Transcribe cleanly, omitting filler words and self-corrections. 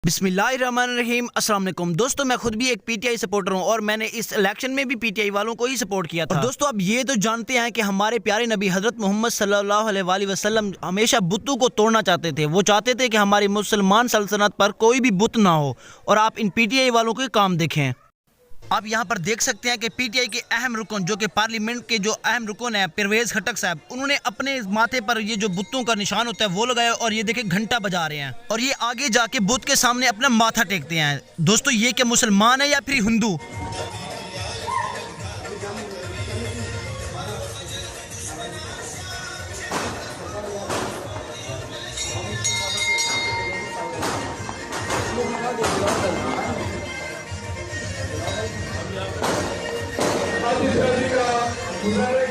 बिस्मिल्लाहिर्रहमानिर्रहीम। अस्सलाम वालेकुम दोस्तों, मैं खुद भी एक पीटीआई सपोर्टर हूं और मैंने इस इलेक्शन में भी पीटीआई वालों को ही सपोर्ट किया था। और दोस्तों, अब ये तो जानते हैं कि हमारे प्यारे नबी हजरत मोहम्मद सल्लल्लाहु अलैहि वसल्लम हमेशा बुतों को तोड़ना चाहते थे। वो चाहते थे कि हमारी मुसलमान सल्तनत पर कोई भी बुत ना हो, और आप इन पीटीआई वालों के काम देखें। आप यहाँ पर देख सकते हैं कि पीटीआई के अहम रुकन, जो कि पार्लियामेंट के जो अहम रुकन है परवेज़ खटक साहब, उन्होंने अपने माथे पर ये जो बुतों का निशान होता है वो लगाया और ये देखे घंटा बजा रहे हैं, और ये आगे जाके बुत के सामने अपना माथा टेकते हैं। दोस्तों, ये क्या मुसलमान है या फिर हिंदू? Gracias.